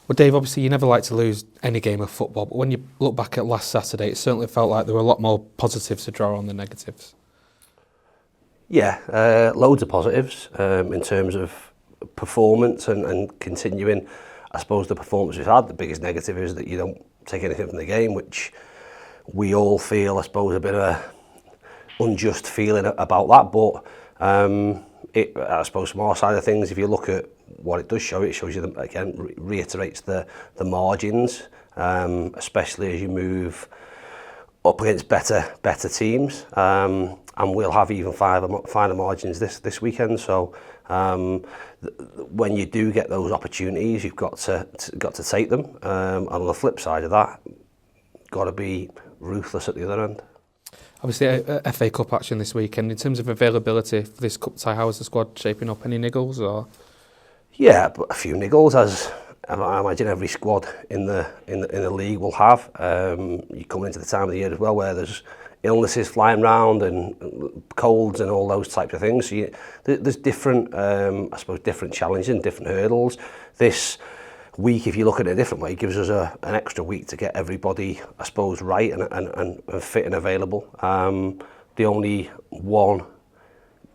Well, Dave, obviously you never like to lose any game of football, but when you look back at last Saturday, it certainly felt like there were a lot more positives to draw on than negatives. Yeah, loads of positives in terms of performance and continuing, I suppose, the performance we've had. The biggest negative is that you don't take anything from the game, which we all feel, I suppose, a bit of a unjust feeling about that. But I suppose from our side of things, if you look at what it does show, it shows you, again, reiterates the margins, especially as you move up against better teams. And we'll have even finer margins this weekend. So when you do get those opportunities, you've got to take them. And on the flip side of that, got to be ruthless at the other end. Obviously, a FA Cup action this weekend. In terms of availability for this cup tie, how is the squad shaping up? Any niggles or? Yeah, but a few niggles, as I imagine every squad in the league will have. You're coming into the time of the year as well where there's illnesses flying around and colds and all those types of things. So there's different, I suppose, different challenges and different hurdles. This week, if you look at it a different way, gives us an extra week to get everybody, I suppose, right and fit and available. The only one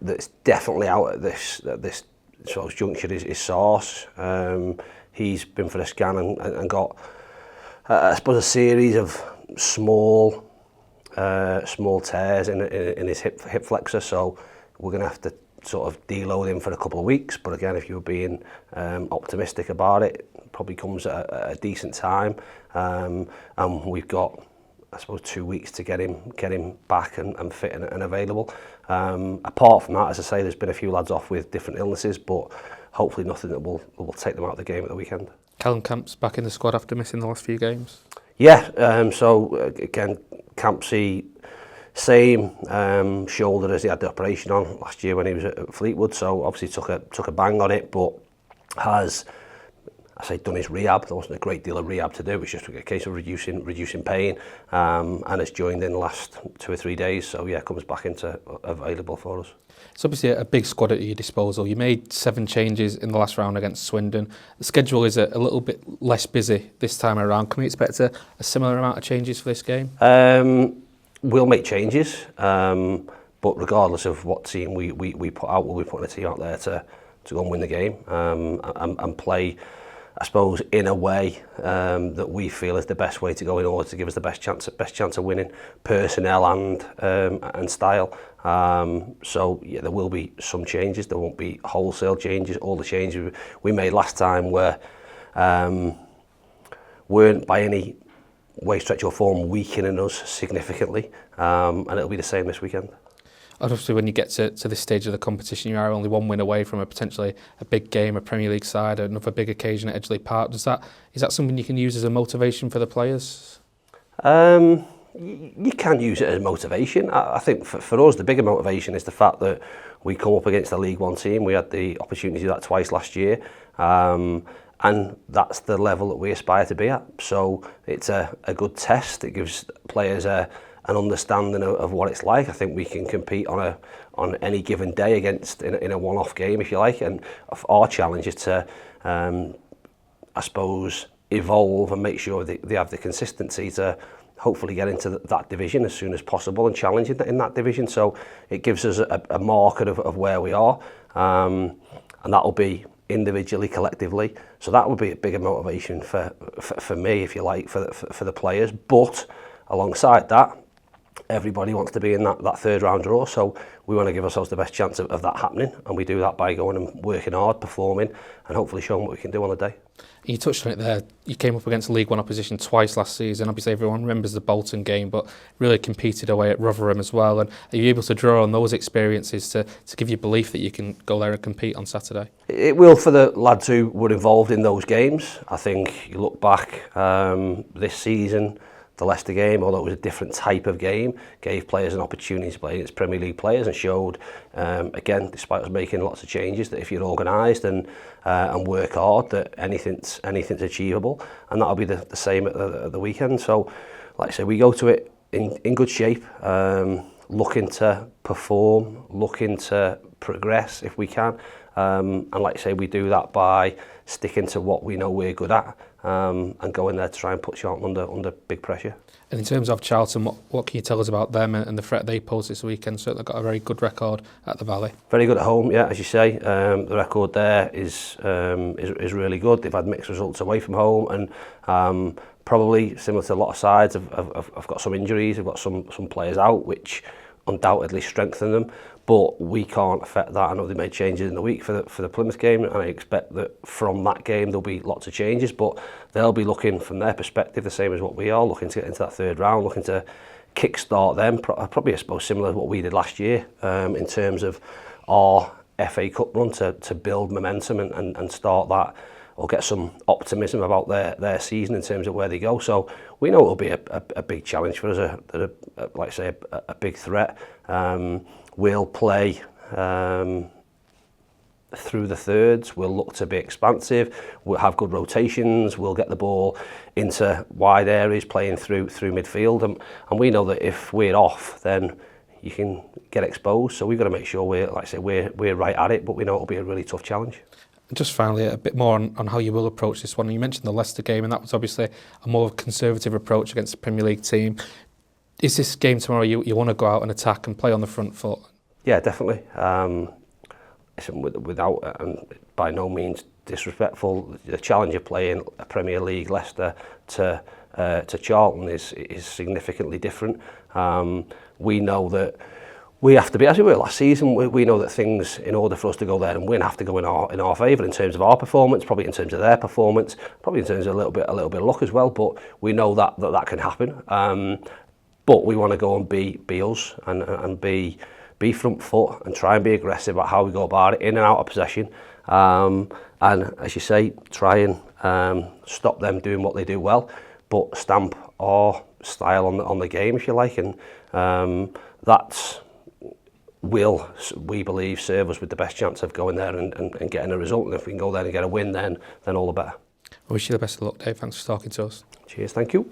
that's definitely out at this sort of juncture is Sauce. He's been for a scan and got, I suppose, a series of small tears in his hip flexor, so we're going to have to sort of deload him for a couple of weeks. But again, if you're being optimistic about it, probably comes at a decent time, and we've got, I suppose, 2 weeks to get him back and fit and available. Apart from that, as I say, there's been a few lads off with different illnesses, but hopefully nothing that will take them out of the game at the weekend. Callum Camp's back in the squad after missing the last few games. Yeah, so again, Campsy, same shoulder as he had the operation on last year when he was at Fleetwood, so obviously took a bang on it, but has, I say, done his rehab. There wasn't a great deal of rehab to do. It was just a case of reducing pain, and has joined in the last 2 or 3 days. So yeah, comes back into available for us. It's obviously a big squad at your disposal. You made 7 changes in the last round against Swindon. The schedule is a little bit less busy this time around. Can we expect a similar amount of changes for this game? We'll make changes, but regardless of what team we put out, we'll be putting a team out there to go and win the game, and play, I suppose, in a way that we feel is the best way to go in order to give us the best chance of winning, personnel and style. So yeah, there will be some changes. There won't be wholesale changes. All the changes we made last time weren't by any way, stretch or form weakening us significantly, and it'll be the same this weekend. Obviously, when you get to this stage of the competition, you are only 1 win away from potentially a big game, a Premier League side, another big occasion at Edgeley Park. Is that something you can use as a motivation for the players? You can use it as motivation. I think for us, the bigger motivation is the fact that we come up against a League One team. We had the opportunity to do that twice last year, and that's the level that we aspire to be at. So it's a good test. It gives players an understanding of what it's like. I think we can compete on any given day against in a one-off game, if you like. And our challenge is to, I suppose, evolve and make sure they have the consistency to hopefully get into that division as soon as possible and challenge in that division. So it gives us a marker of where we are, and that'll be individually, collectively. So that would be a bigger motivation for me, if you like, for the players. But alongside that, everybody wants to be in that third round draw, so we want to give ourselves the best chance of that happening, and we do that by going and working hard, performing, and hopefully showing what we can do on the day. You touched on it there. You came up against League One opposition twice last season. Obviously, everyone remembers the Bolton game, but really competed away at Rotherham as well. And are you able to draw on those experiences to give you belief that you can go there and compete on Saturday? It will for the lads who were involved in those games. I think you look back this season, the Leicester game, although it was a different type of game, gave players an opportunity to play against Premier League players and showed, again, despite us making lots of changes, that if you're organised and work hard, that anything's achievable, and that'll be the same at the weekend. So, like I say, we go to it in good shape, looking to perform, looking to progress if we can, and like I say, we do that by sticking to what we know we're good at, and go in there to try and put Charlton under big pressure. And in terms of Charlton, what can you tell us about them and the threat they pose this weekend? Certainly got a very good record at the Valley. Very good at home, yeah, as you say. The record there is really good. They've had mixed results away from home, and probably similar to a lot of sides, have got some injuries, have got some players out, which undoubtedly strengthen them. But we can't affect that. I know they made changes in the week for the Plymouth game, and I expect that from that game there'll be lots of changes, but they'll be looking from their perspective the same as what we are, looking to get into that third round, looking to kickstart them, probably I suppose similar to what we did last year, in terms of our FA Cup run, to build momentum and start that, or get some optimism about their season in terms of where they go. So we know it'll be a big challenge for us, like I say, a big threat. We'll play through the thirds, we'll look to be expansive, we'll have good rotations, we'll get the ball into wide areas, playing through midfield, and we know that if we're off, then you can get exposed. So we've got to make sure we're right at it, but we know it'll be a really tough challenge. Just finally, a bit more on how you will approach this one. You mentioned the Leicester game, and that was obviously a more conservative approach against the Premier League team. Is this game tomorrow you want to go out and attack and play on the front foot? Yeah, definitely. Without, and by no means disrespectful, the challenge of playing a Premier League Leicester to Charlton is significantly different. We know that we have to be, as we were last season, we know that things, in order for us to go there and win, have to go in our favour in terms of our performance, probably in terms of their performance, probably in terms of a little bit of luck as well. But we know that can happen. But we want to go and be us and be front foot and try and be aggressive about how we go about it, in and out of possession. And as you say, try and stop them doing what they do well, but stamp our style on the game, if you like. And that will, we believe, serve us with the best chance of going there and getting a result. And if we can go there and get a win, then all the better. I wish you the best of luck, Dave. Thanks for talking to us. Cheers, thank you.